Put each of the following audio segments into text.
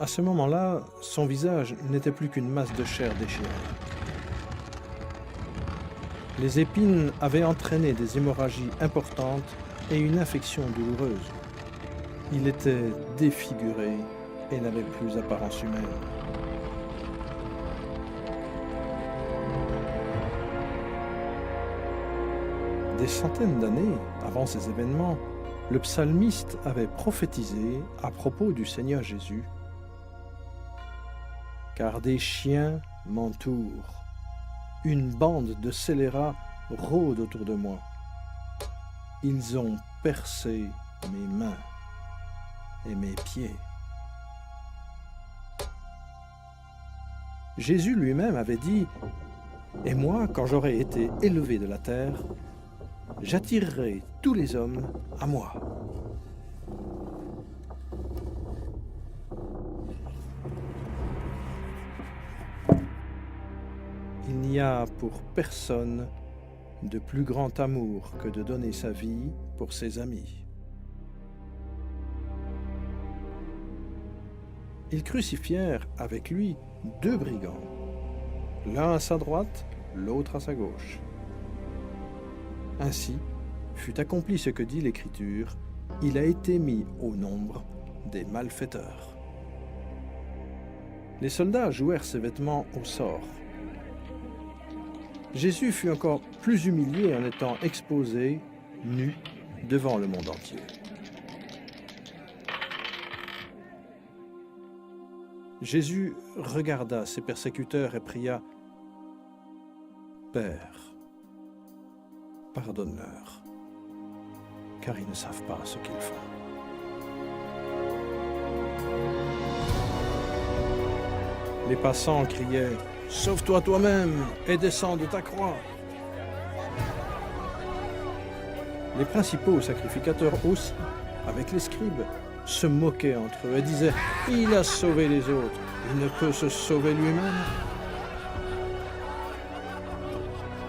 À ce moment-là, son visage n'était plus qu'une masse de chair déchirée. Les épines avaient entraîné des hémorragies importantes et une infection douloureuse. Il était défiguré et n'avait plus apparence humaine. Des centaines d'années avant ces événements, le psalmiste avait prophétisé à propos du Seigneur Jésus. « Car des chiens m'entourent, une bande de scélérats rôde autour de moi. Ils ont percé mes mains et mes pieds. » Jésus lui-même avait dit « Et moi, quand j'aurai été élevé de la terre, j'attirerai tous les hommes à moi. » Il n'y a pour personne de plus grand amour que de donner sa vie pour ses amis. Ils crucifièrent avec lui 2 brigands, l'un à sa droite, l'autre à sa gauche. Ainsi fut accompli ce que dit l'Écriture, il a été mis au nombre des malfaiteurs. Les soldats jouèrent ses vêtements au sort. Jésus fut encore plus humilié en étant exposé, nu, devant le monde entier. Jésus regarda ses persécuteurs et pria « Père, pardonne-leur, car ils ne savent pas ce qu'ils font. » Les passants criaient « Sauve-toi toi-même et descends de ta croix !» Les principaux sacrificateurs aussi, avec les scribes, se moquaient entre eux et disaient « Il a sauvé les autres, il ne peut se sauver lui-même. »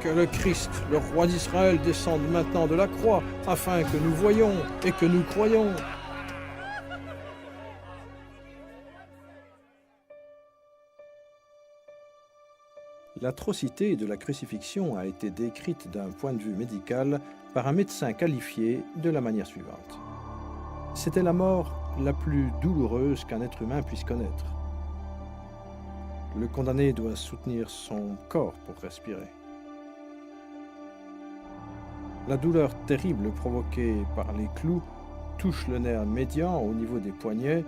Que le Christ, le roi d'Israël, descende maintenant de la croix, afin que nous voyions et que nous croyions. L'atrocité de la crucifixion a été décrite d'un point de vue médical par un médecin qualifié de la manière suivante. C'était la mort la plus douloureuse qu'un être humain puisse connaître. Le condamné doit soutenir son corps pour respirer. La douleur terrible provoquée par les clous touche le nerf médian au niveau des poignets,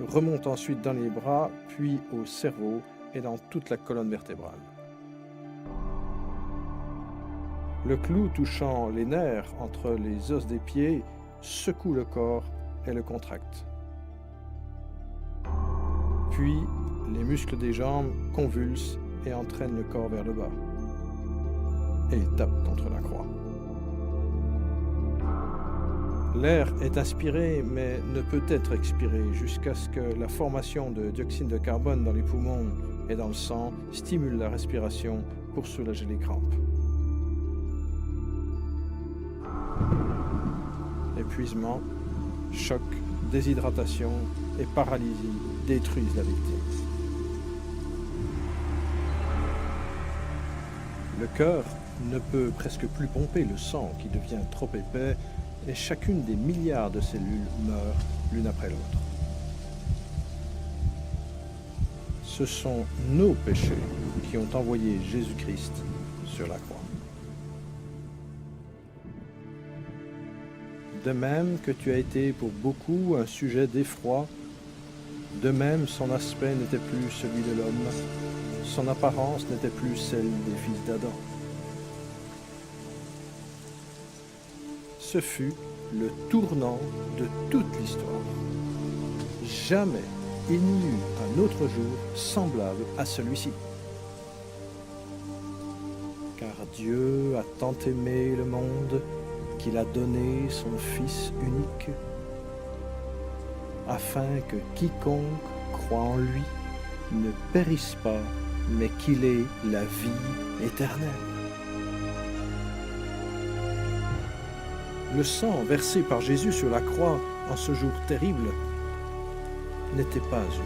remonte ensuite dans les bras, puis au cerveau et dans toute la colonne vertébrale. Le clou touchant les nerfs entre les os des pieds secoue le corps et le contracte. Puis, les muscles des jambes convulsent et entraînent le corps vers le bas et tapent contre la croix. L'air est inspiré mais ne peut être expiré jusqu'à ce que la formation de dioxyde de carbone dans les poumons et dans le sang stimule la respiration pour soulager les crampes. Épuisement, choc, déshydratation et paralysie détruisent la victime. Le cœur ne peut presque plus pomper le sang qui devient trop épais et chacune des milliards de cellules meurt l'une après l'autre. Ce sont nos péchés qui ont envoyé Jésus-Christ sur la croix. De même que tu as été pour beaucoup un sujet d'effroi, de même son aspect n'était plus celui de l'homme, son apparence n'était plus celle des fils d'Adam. Ce fut le tournant de toute l'histoire. Jamais il n'y eut un autre jour semblable à celui-ci. Car Dieu a tant aimé le monde qu'il a donné son Fils unique, afin que quiconque croit en lui ne périsse pas, mais qu'il ait la vie éternelle. Le sang versé par Jésus sur la croix en ce jour terrible n'était pas humain.